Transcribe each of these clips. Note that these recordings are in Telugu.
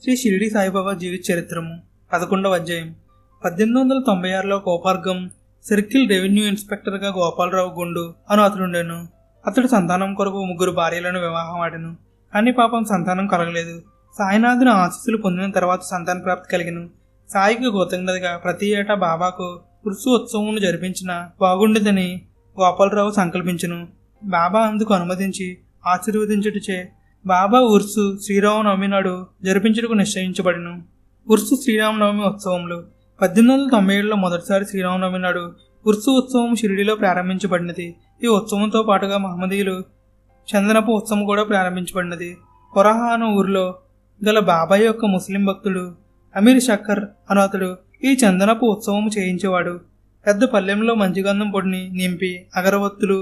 శ్రీ షిరిడి సాయిబాబా జీవిత చరిత్రము 11వ అధ్యాయం. 1896లో కోపార్గం సర్కిల్ రెవెన్యూ ఇన్స్పెక్టర్గా గోపాలరావు గుండు అను అతడుండెను. అతడు సంతానం కొరకు 3 భార్యలను వివాహం ఆడెను. కానీ పాపం సంతానం కలగలేదు. సాయినాథుని ఆశీస్సులు పొందిన తర్వాత సంతాన ప్రాప్తి కలిగెను. సాయికి కృతజ్ఞతగా ప్రతి ఏటా బాబాకు ఉర్సు ఉత్సవం జరిపించిన బాగుండేదని గోపాలరావు సంకల్పించెను. బాబా అందుకు అనుమతించి ఆశీర్వదించుటచే బాబా ఉర్సు శ్రీరామనవమి నాడు జరిపించుటకు నిశ్చయించబడిను. ఉర్సు శ్రీరామనవమి ఉత్సవములు 1897లో మొదటిసారి శ్రీరామనవమి నాడు ఉర్సు ఉత్సవం షిరిడిలో ప్రారంభించబడినది. ఈ ఉత్సవంతో పాటుగా మహమ్మదీయులు చందనపు ఉత్సవం కూడా ప్రారంభించబడినది. కొరహా అను ఊరిలో గల బాబాయ్ యొక్క ముస్లిం భక్తుడు అమీర్ షక్కర్ అను అతడు ఈ చందనపు ఉత్సవం చేయించేవాడు. పెద్ద పల్లెంలో మంచిగంధం పొడిని నింపి అగరవత్తులు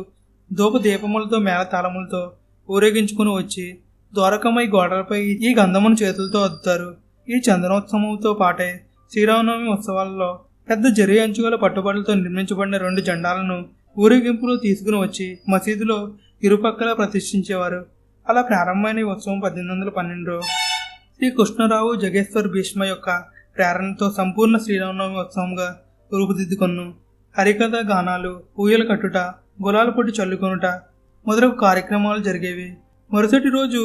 ధూప దీపములతో మేళతాళములతో ఊరేగించుకుని వచ్చి ద్వారకమై గోడలపై ఈ గంధమును చేతులతో అద్దుతారు. ఈ చందనోత్సవంతో పాటే శ్రీరామనవమి ఉత్సవాలలో పెద్ద జరి అంచుగల పట్టుబడులతో నిర్మించబడిన 2 జెండాలను ఊరేగింపులో తీసుకుని వచ్చి మసీదులో ఇరుపక్కల ప్రతిష్ఠించేవారు. అలా ప్రారంభమైన ఈ ఉత్సవం 1812లో శ్రీ కృష్ణరావు జగేశ్వర్ భీష్మ యొక్క ప్రేరణతో సంపూర్ణ శ్రీరామనవమి ఉత్సవంగా రూపుదిద్దుకొను. హరికథ గానాలు, ఊయల కట్టుట, గులాల పొట్టి చల్లుకొనుట మొదలగు కార్యక్రమాలు జరిగేవి. మరుసటి రోజు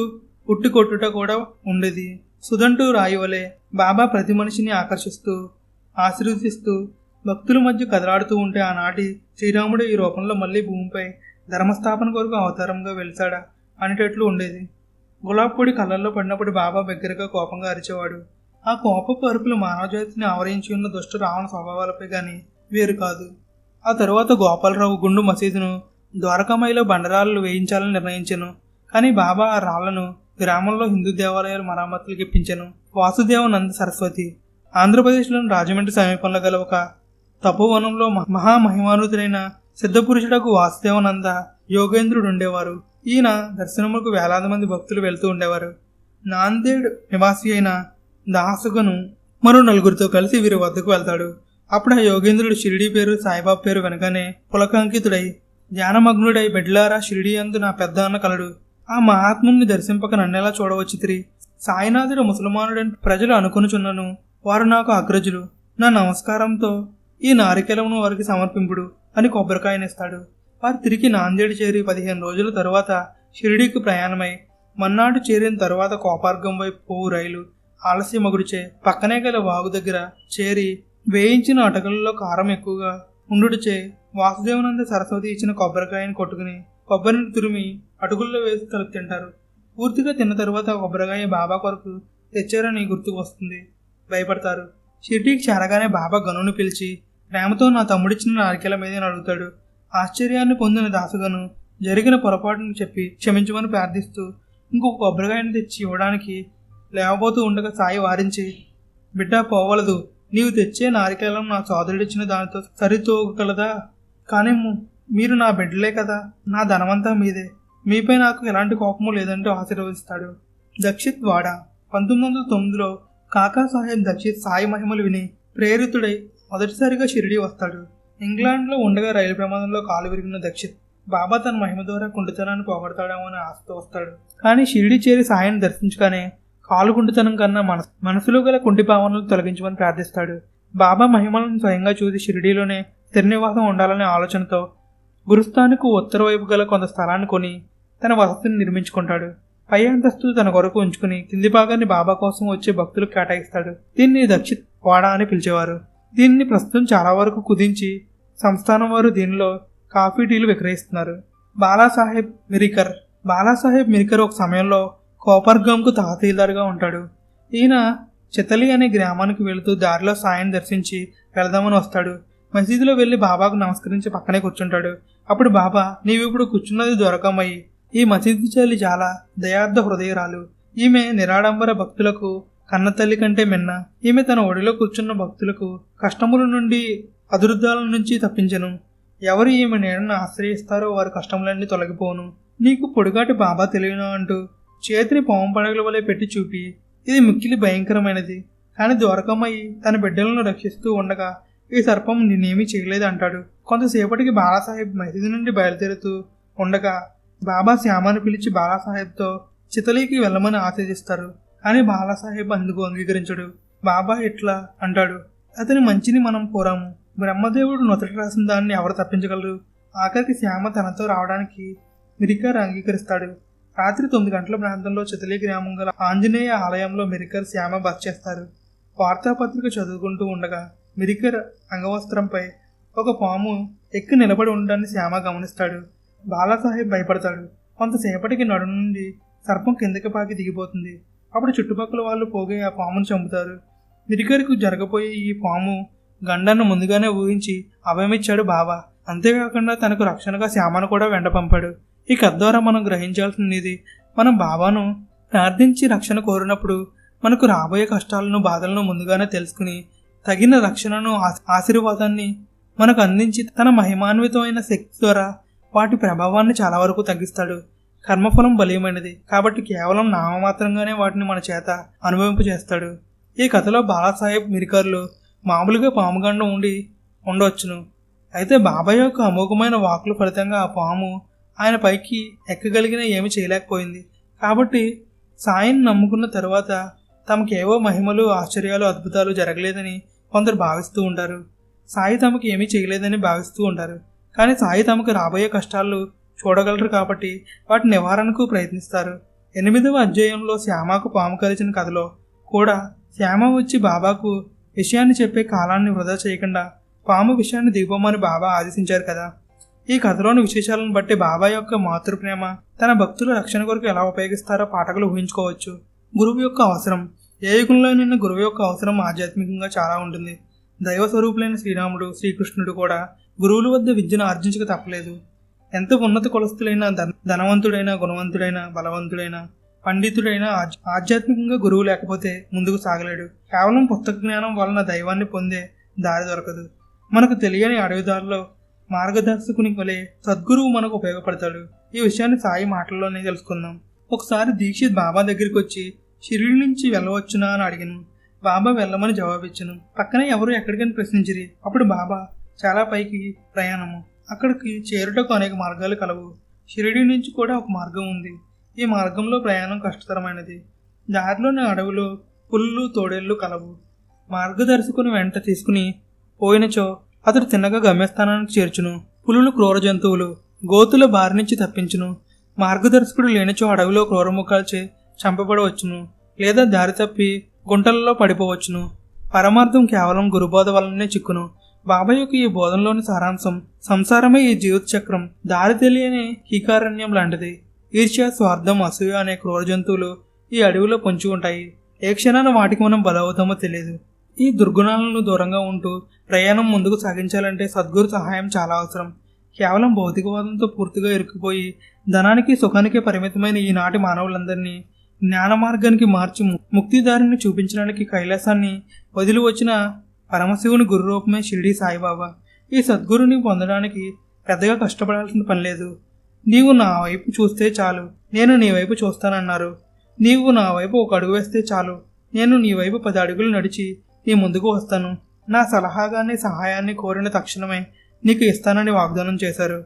ఉట్టి కొట్టుట కూడా ఉండేది. సుదంటూ రాయివలే బాబా ప్రతి మనిషిని ఆకర్షిస్తూ ఆశీర్వదిస్తూ భక్తుల మధ్య కదలాడుతూ ఉంటే ఆనాటి శ్రీరాముడు ఈ రూపంలో మళ్ళీ భూమిపై ధర్మస్థాపన కొరకు అవతారంగా వెలిసాడా అనేటట్లు ఉండేది. గులాబ్ పొడి కళ్ళల్లో పడినప్పుడు బాబా దగ్గరగా కోపంగా అరిచేవాడు. ఆ కోపపు అరుపులు మానవజాతిని ఆవరించి ఉన్న దుష్ట రావణ స్వభావాలపై గాని వేరు కాదు. ఆ తరువాత గోపాలరావు గుండు మసీదును ద్వారకామాయిలో బండరాళ్ళు వేయించాలని నిర్ణయించెను. కానీ బాబా ఆ రాళ్లను గ్రామంలో హిందూ దేవాలయాలు మరామతులకు ఇప్పించెను. వాసుదేవానంద సరస్వతి ఆంధ్రప్రదేశ్లోని రాజమండ్రి సమీపంలో గల ఒక తపోవనంలో మహామహిమానుతుడైన సిద్ధపురుషుడకు వాసుదేవానంద యోగేంద్రుడు ఉండేవారు. ఈయన దర్శనములకు వేలాది మంది భక్తులు వెళ్తూ ఉండేవారు. నాందేడ్ నివాసి అయిన దాసుగను మరో 4గురితో కలిసి వీరి వద్దకు వెళ్తాడు. అప్పుడు ఆ యోగేంద్రుడు షిరిడి పేరు సాయిబాబా పేరు వెనకనే పులకాంకితుడై ధ్యానమగ్నుడై బెడ్లారా షిరిడి అందు నా పెద్ద అన్న కలడు. ఆ మహాత్ముని దర్శింపక నన్నెలా చూడవచ్చితిరి? సాయినాథుడు ముసల్మానుడని ప్రజలు అనుకొనుచున్నను. వారు నాకు అగ్రజులు. నా నమస్కారంతో ఈ నారికెలమును వారికి సమర్పింపుడు అని కొబ్బరికాయనిస్తాడు. వారు తిరిగి నాందేడు చేరి 15 రోజుల తరువాత షిరిడీకి ప్రయాణమై మన్నాడు చేరిన తరువాత కోపార్గం వైపు పోవు రైలు ఆలస్యమగుడిచే పక్కనే గల వాగు దగ్గర చేరి వేయించిన అటకలలో కారం ఎక్కువగా ఉండుడిచే వాసుదేవానంద సరస్వతి ఇచ్చిన కొబ్బరికాయని కొట్టుకుని కొబ్బరిని తురిమి అటుకుల్లో వేసి కలిపి తింటారు. పూర్తిగా తిన్న తరువాత కొబ్బరికాయ బాబా కొరకు తెచ్చారని గుర్తుకు వస్తుంది. భయపడతారు. షిరిడీకి చేరగానే బాబా గనుని పిలిచి ప్రేమతో నా తమ్ముడిచ్చిన నారికెల మీదే అడుగుతాడు. ఆశ్చర్యాన్ని పొందిన దాసుగను జరిగిన పొరపాటును చెప్పి క్షమించమని ప్రార్థిస్తూ ఇంకొక కొబ్బరికాయని తెచ్చి ఇవ్వడానికి లేవబోతూ ఉండగా సాయి వారించి, బిడ్డ పోవలదు, నీవు తెచ్చే నారికేలం నా సోదరుడిచ్చిన దానితో సరితూగలదా? కానీ మీరు నా బిడ్డలే కదా, నా ధనమంతా మీదే, మీపై నాకు ఎలాంటి కోపము లేదంటూ ఆశీర్వదిస్తాడు. దక్షిత్ వాడ 1909లో కాకా సాహెబ్ దక్షిత్ సాయి మహిమలు విని ప్రేరితుడై మొదటిసారిగా షిరిడి వస్తాడు. ఇంగ్లాండ్లో ఉండగా రైలు ప్రమాదంలో కాలు విరిగిన దక్షిత్ బాబా తన మహిమ ద్వారా కుంటితనాన్ని పోగొడతాడేమో అని ఆశతో వస్తాడు. కానీ షిరిడి చేరి సాయిని దర్శించగానే కాలు కుంటితనం కన్నా మనసులో గల కుంటి భావనలు తొలగించమని ప్రార్థిస్తాడు. బాబా మహిమలను స్వయంగా చూసి షిరిడీలోనే స్థిరనివాసం ఉండాలనే ఆలోచనతో గురుస్థానికి ఉత్తర వైపు గల కొంత స్థలాన్ని కొని తన వసతిని నిర్మించుకుంటాడు. పై అంతస్తు తన కొరకు ఉంచుకుని కింది భాగాన్ని బాబా కోసం వచ్చే భక్తులకు కేటాయిస్తాడు. దీన్ని దక్షిత్ వాడ అని పిలిచేవారు. దీన్ని ప్రస్తుతం చాలా వరకు కుదించి సంస్థానం వారు దీనిలో కాఫీ టీలు విక్రయిస్తున్నారు. బాలాసాహెబ్ మిరికర్ ఒక సమయంలో కోపర్గంకు తహసీల్దార్గా ఉంటాడు. ఈయన చితలి అనే గ్రామానికి వెళుతూ దారిలో సాయిని దర్శించి వెళదామని వస్తాడు. మసీదులో వెళ్లి బాబాకు నమస్కరించి పక్కనే కూర్చుంటాడు. అప్పుడు బాబా, నీవిప్పుడు కూర్చున్నది దొరకమయ్యి. ఈ మసీదు చాలి చాలా దయార్థ హృదయరాలు. ఈమె నిరాడంబర భక్తులకు కన్నతల్లి కంటే మిన్న. ఈమె తన ఒడిలో కూర్చున్న భక్తులకు కష్టముల నుండి అదురుద్దాల నుంచి తప్పించెను. ఎవరు ఈమె నీడను ఆశ్రయిస్తారో వారి కష్టములన్నీ తొలగిపోను. నీకు పొడుగాటి బాబా తెలియను అంటూ చేతిని పాము పడగల వలె పెట్టి చూపి, ఇది మిక్కిలి భయంకరమైనది. కానీ ద్వారకమయ్యి తన బిడ్డలను రక్షిస్తూ ఉండగా ఈ సర్పం నేనేమీ చేయలేదు అంటాడు. కొంతసేపటికి బాలాసాహెబ్ మసీదు నుండి బయలుదేరుతూ ఉండగా బాబా శ్యామను పిలిచి బాలాసాహెబ్తో చితలీకి వెళ్ళమని ఆదేశిస్తారు. కానీ బాలాసాహెబ్ అందుకు అంగీకరించడు. బాబా ఇట్లా అంటాడు, అతని మంచిని మనం కోరాము. బ్రహ్మదేవుడు నొదట రాసిన దాన్ని ఎవరు తప్పించగలరు? ఆఖరికి శ్యామ తనతో రావడానికి మిరికర్ అంగీకరిస్తాడు. రాత్రి 9 గంటల ప్రాంతంలో చితలి గ్రామం గల ఆంజనేయ ఆలయంలో మిరికర్ శ్యామ బస చేస్తారు. వార్తాపత్రిక చదువుకుంటూ ఉండగా మిరికర్ అంగవస్త్రంపై ఒక పాము ఎక్కి నిలబడి ఉండడాన్ని శ్యామ గమనిస్తాడు. బాలాసాహెబ్ భయపడతాడు. కొంతసేపటికి నడు నుండి సర్పం కిందకి పాకి దిగిపోతుంది. అప్పుడు చుట్టుపక్కల వాళ్ళు పోగే ఆ పామును చంపుతారు. మిరికర్కు జరగబోయే ఈ పాము గండాన్ని ముందుగానే ఊహించి అభయమిచ్చాడు బాబా. అంతేకాకుండా తనకు రక్షణగా శ్యామను కూడా వెంట పంపాడు. ఈ కథ ద్వారా మనం గ్రహించాల్సినది, మనం బాబాను ప్రార్థించి రక్షణ కోరినప్పుడు మనకు రాబోయే కష్టాలను బాధలను ముందుగానే తెలుసుకుని తగిన రక్షణను ఆశీర్వాదాన్ని మనకు అందించి తన మహిమాన్వితమైన శక్తి ద్వారా వాటి ప్రభావాన్ని చాలా వరకు తగ్గిస్తాడు. కర్మఫలం బలీయమైనది కాబట్టి కేవలం నామమాత్రంగానే వాటిని మన చేత అనుభవింపచేస్తాడు. ఈ కథలో బాలాసాహెబ్ మిరికర్లు మామూలుగా పాముగండం ఉండవచ్చును. అయితే బాబా యొక్క అమోఘమైన వాకుల ఫలితంగా ఆ పాము ఆయన పైకి ఎక్కగలిగిన ఏమి చేయలేకపోయింది. కాబట్టి సాయిని నమ్ముకున్న తరువాత తమకేవో మహిమలు, ఆశ్చర్యాలు, అద్భుతాలు జరగలేదని కొందరు భావిస్తూ ఉంటారు. సాయి తమకు ఏమీ చేయలేదని భావిస్తూ ఉంటారు. కానీ సాయి తమకు రాబోయే కష్టాలు చూడగలరు కాబట్టి వాటి నివారణకు ప్రయత్నిస్తారు. 8వ అధ్యాయంలో శ్యామకు పాము కరిచిన కథలో కూడా శ్యామ వచ్చి బాబాకు విషయాన్ని చెప్పే కాలాన్ని వృధా చేయకుండా పాము విషయాన్ని దిగుపోమని బాబా ఆదేశించారు కదా. ఈ కథలోని విశేషాలను బట్టి బాబా యొక్క మాతృప్రేమ తన భక్తుల రక్షణ కొరకు ఎలా ఉపయోగిస్తారో పాఠకులు ఊహించుకోవచ్చు. గురువు యొక్క అవసరం. ఏ యుగంలోనైనా గురువు యొక్క అవసరం ఆధ్యాత్మికంగా చాలా ఉంటుంది. దైవ స్వరూపులైన శ్రీరాముడు, శ్రీకృష్ణుడు కూడా గురువుల వద్ద విద్యను ఆర్జించక తప్పలేదు. ఎంత ఉన్నత కులస్తులైన, ధనవంతుడైన, గుణవంతుడైన, బలవంతుడైన, పండితుడైన ఆధ్యాత్మికంగా గురువు లేకపోతే ముందుకు సాగలేడు. కేవలం పుస్తక జ్ఞానం వలన దైవాన్ని పొందే దారి దొరకదు. మనకు తెలియని అడవిదారిలో మార్గదర్శకుని వలె సద్గురువు మనకు ఉపయోగపడతాడు. ఈ విషయాన్ని సాయి మాటల్లోనే తెలుసుకుందాం. ఒకసారి దీక్షిత్ బాబా దగ్గరికి వచ్చి షిరిడి నుంచి వెళ్ళవచ్చునా అని అడిగాను. బాబా వెళ్ళమని జవాబిచ్చాను. పక్కనే ఎవరు ఎక్కడికని ప్రశ్నించిరి. అప్పుడు బాబా చాలా పైకి ప్రయాణము, అక్కడికి చేరుటకు అనేక మార్గాలు కలవు. షిరిడి నుంచి కూడా ఒక మార్గం ఉంది. ఈ మార్గంలో ప్రయాణం కష్టతరమైనది. దారిలోని అడవిలో పుల్లు, తోడేళ్లు కలవు. మార్గదర్శకుని వెంట తీసుకుని పోయినచో అతడు తిన్నగా గమ్యస్థానానికి చేర్చును. పులులు క్రూర జంతువులు, గోతుల బారి నుంచి తప్పించును. మార్గదర్శకుడు లేనిచో అడవిలో క్రూరముఖాలచే చంపబడవచ్చును, లేదా దారి తప్పి గుంటలలో పడిపోవచ్చును. పరమార్థం కేవలం గురుబోధ వలననే చిక్కును. బాబా యొక్క ఈ బోధనలోని సారాంశం, సంసారమే ఈ జీవిత చక్రం, దారి తెలియని కీకారణ్యం లాంటిది. ఈర్ష్య, స్వార్థం, అసూయ అనే క్రూర జంతువులు ఈ అడవిలో పొంచి ఉంటాయి. ఏ క్షణాన వాటికి మనం బలవుతామో తెలియదు. ఈ దుర్గుణాలను దూరంగా ఉంటూ ప్రయాణం ముందుకు సాగించాలంటే సద్గురు సహాయం చాలా అవసరం. కేవలం భౌతికవాదంతో పూర్తిగా ఇరుక్కుపోయి ధనానికి, సుఖానికి పరిమితమైన ఈనాటి మానవులందరినీ జ్ఞాన మార్గానికి మార్చి ముక్తిదారిని చూపించడానికి కైలాసాన్ని వదిలి వచ్చిన పరమశివుని గురురూపమే షిరిడి సాయిబాబా. ఈ సద్గురుని పొందడానికి పెద్దగా కష్టపడాల్సిన పని లేదు. నీవు నా వైపు చూస్తే చాలు, నేను నీ వైపు చూస్తానన్నారు. నీవు నా వైపు ఒక అడుగు వేస్తే చాలు, నేను నీ వైపు 10 అడుగులు నడిచి నీ ముందుకు వస్తాను. నా సలహాగాన్ని, సహాయాన్ని కోరిన తక్షణమే నీకు ఇస్తానని వాగ్దానం చేశారు.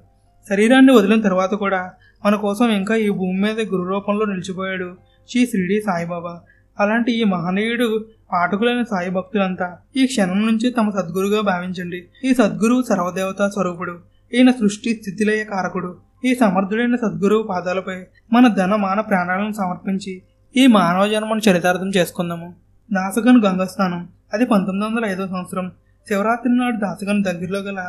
శరీరాన్ని వదిలిన తర్వాత కూడా మన కోసం ఇంకా ఈ భూమి మీద గురు రూపంలో నిలిచిపోయాడు శ్రీ షిరిడి సాయిబాబా. అలాంటి ఈ మహనీయుడు పాఠకులైన సాయి భక్తులంతా ఈ క్షణం నుంచి తమ సద్గురుగా భావించండి. ఈ సద్గురువు సర్వదేవతా స్వరూపుడు. ఈయన సృష్టి స్థితిలయ కారకుడు. ఈ సమర్థుడైన సద్గురువు పాదాలపై మన ధన, మాన, ప్రాణాలను సమర్పించి ఈ మానవ జన్మను చరితార్థం చేసుకుందాము. దాసగన్ గంగాస్నానం. అది 1905 సంవత్సరం శివరాత్రి నాడు దాసగన్ దగ్గరలో గల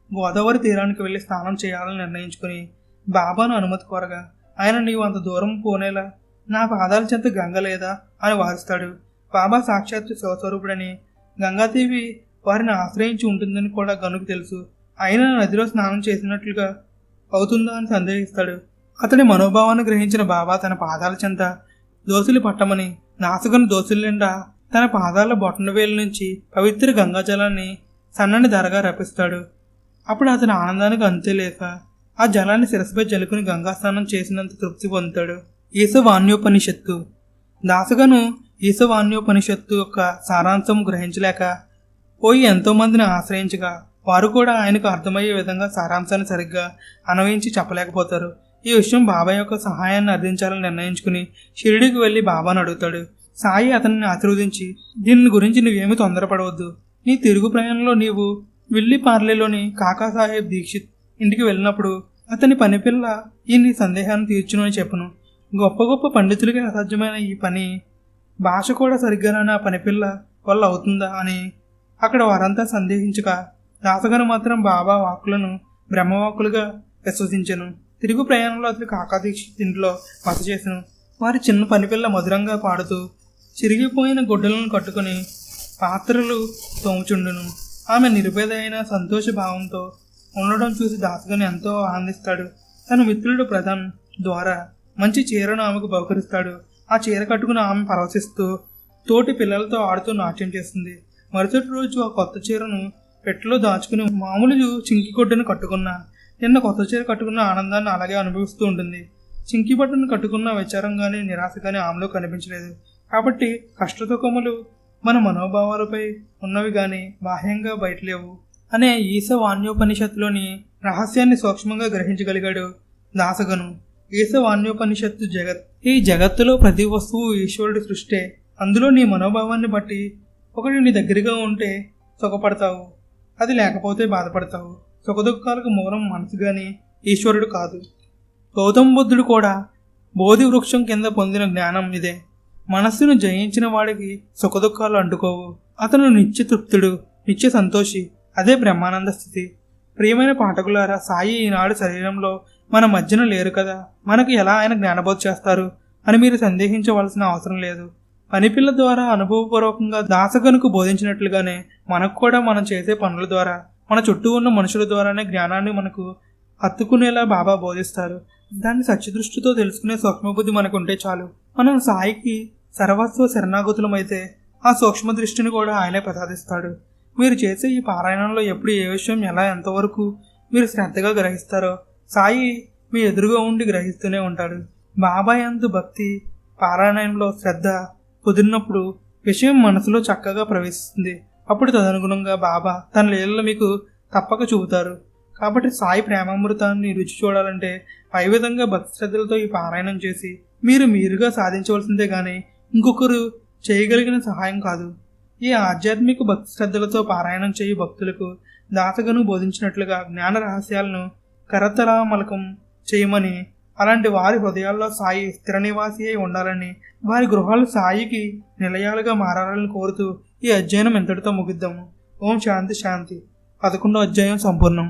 గోదావరి తీరానికి వెళ్లి స్నానం చేయాలని నిర్ణయించుకుని బాబాను అనుమతి కోరగా ఆయన, నీవు అంత దూరం పోనేలా నా పాదాల చెంత గంగ లేదా అని వారిస్తాడు. బాబా సాక్షాత్తు శివస్వరూపుడని, గంగాదేవి వారిని ఆశ్రయించి ఉంటుందని కూడా గనుకు తెలుసు. అయినా నదిలో స్నానం చేసినట్లుగా అవుతుందా అని సందేహిస్తాడు. అతడి మనోభావాన్ని గ్రహించిన బాబా తన పాదాల చెంత దోసులు పట్టమని నాసుగను దోసుల నిండా తన పాదాల బొటనవేలు నుంచి పవిత్ర గంగాజలాన్ని సన్నని ధరగా రప్పిస్తాడు. అప్పుడు అతని ఆనందానికి అంతే లేక ఆ జలాన్ని శిరస్సుపై జలుకుని గంగాస్నానం చేసినంత తృప్తి పొందుతాడు. ఈశవాన్యోపనిషత్తు. దాసగను ఈశవాన్యోపనిషత్తు యొక్క సారాంశం గ్రహించలేక పోయి ఎంతోమందిని ఆశ్రయించగా వారు కూడా ఆయనకు అర్థమయ్యే విధంగా సారాంశాన్ని సరిగ్గా అన్వయించి చెప్పలేకపోతారు. ఈ విషయం బాబా యొక్క సహాయాన్ని అర్థించాలని నిర్ణయించుకుని షిరిడీకి వెళ్ళి బాబాను అడుగుతాడు. సాయి అతన్ని ఆశీర్వదించి, దీని గురించి నువ్వేమీ తొందరపడవద్దు. నీ తిరుగు ప్రయాణంలో నీవు విల్లి పార్లేలోని కాకాసాహెబ్ దీక్షిత్ ఇంటికి వెళ్ళినప్పుడు అతని పనిపిల్ల ఈ నీ సందేహాన్ని తీర్చును అని చెప్పను. గొప్ప గొప్ప పండితులకి అసాధ్యమైన ఈ పని భాష కూడా సరిగ్గా నా పనిపిల్ల వల్ల అవుతుందా అని అక్కడ వారంతా సందేహించక, దాసగను మాత్రం బాబా వాక్కులను బ్రహ్మవాక్కులుగా విశ్వసించెను. తిరుగు ప్రయాణంలో అతడు కాకా దీక్షిత్ ఇంట్లో బస చేసెను. వారి చిన్న పనిపిల్ల మధురంగా పాడుతూ చిరిగిపోయిన గుడ్డలను కట్టుకుని పాత్రలు తోముచుండును. ఆమె నిరుపేద అయిన సంతోష భావంతో ఉండడం చూసి దాసగను ఎంతో ఆనందిస్తాడు. తన మిత్రుడు ప్రధాన్ ద్వారా మంచి చీరను ఆమెకు బహుకరిస్తాడు. ఆ చీర కట్టుకుని ఆమె పరవశిస్తూ తోటి పిల్లలతో ఆడుతూ నాట్యం చేస్తుంది. మరుసటి రోజు ఆ కొత్త చీరను పెట్టెలో దాచుకుని మామూలు చింకి గుడ్డను కట్టుకున్న నిన్న కొత్త చీర కట్టుకున్న ఆనందాన్ని అలాగే అనుభవిస్తూ ఉంటుంది. చింకి బట్టను కట్టుకున్న విచారం కానీ నిరాశ కానీ ఆమెలో కనిపించలేదు. కాబట్టి కష్టసుఖములు మన మనోభావాలపై ఉన్నవి కానీ బాహ్యంగా బయటలేవు అనే ఈశవాన్యోపనిషత్తులోని రహస్యాన్ని సూక్ష్మంగా గ్రహించగలిగాడు దాసగను. ఈశవాన్యోపనిషత్తు జగత్. ఈ జగత్తులో ప్రతి వస్తువు ఈశ్వరుడి సృష్టే. అందులో నీ మనోభావాన్ని బట్టి ఒకటి నీ దగ్గరగా ఉంటే సుఖపడతావు, అది లేకపోతే బాధపడతావు. సుఖదుఖాలకు మూలం మనసు గాని ఈశ్వరుడు కాదు. గౌతమ బుద్ధుడు కూడా బోధి వృక్షం కింద పొందిన జ్ఞానం ఇదే. మనస్సును జయించిన వాడికి సుఖదుఖాలు అంటుకోవు. అతను నిత్య తృప్తుడు, నిత్య సంతోషి. అదే బ్రహ్మానంద స్థితి. ప్రియమైన పాఠకులారా, సాయి ఈనాడు శరీరంలో మన మధ్యన లేరు కదా, మనకు ఎలా ఆయన జ్ఞానబోధ చేస్తారు అని మీరు సందేహించవలసిన అవసరం లేదు. పనిపిల్ల ద్వారా అనుభవపూర్వకంగా దాసగనుకు బోధించినట్లుగానే మనకు కూడా మనం చేసే పనుల ద్వారా, మన చుట్టూ ఉన్న మనుషుల ద్వారానే జ్ఞానాన్ని మనకు హత్తుకునేలా బాబా బోధిస్తారు. దాన్ని సత్యదృష్టితో తెలుసుకునే సూక్ష్మబుద్ధి మనకు ఉంటే చాలు. మనం సాయికి సర్వస్వ శరణాగతులమైతే ఆ సూక్ష్మ దృష్టిని కూడా ఆయనే ప్రసాదిస్తాడు. మీరు చేసే ఈ పారాయణంలో ఎప్పుడు ఏ విషయం ఎలా ఎంతవరకు మీరు శ్రద్ధగా గ్రహిస్తారో సాయి మీ ఎదురుగా ఉండి గ్రహిస్తూనే ఉంటాడు. బాబా యందు భక్తి, పారాయణంలో శ్రద్ధ కుదిరినప్పుడు విషయం మనసులో చక్కగా ప్రవేశిస్తుంది. అప్పుడు తదనుగుణంగా బాబా తన లీలలు మీకు తప్పక చూపుతారు. కాబట్టి సాయి ప్రేమామృతాన్ని రుచి చూడాలంటే పై విధంగా భక్తి శ్రద్ధలతో ఈ పారాయణం చేసి మీరుగా సాధించవలసిందే కానీ ఇంకొకరు చేయగలిగిన సహాయం కాదు. ఈ ఆధ్యాత్మిక భక్తి శ్రద్ధలతో పారాయణం చేయు భక్తులకు దాసగను బోధించినట్లుగా జ్ఞాన రహస్యాలను కరతలామలకం చేయమని, అలాంటి వారి హృదయాల్లో సాయి స్థిర నివాసి అయి ఉండాలని, వారి గృహాలు సాయికి నిలయాలుగా మారాలని కోరుతూ ఈ అధ్యయనం ఎంతటితో ముగిద్దాము. ఓం శాంతి శాంతి. 11వ అధ్యాయం సంపూర్ణం.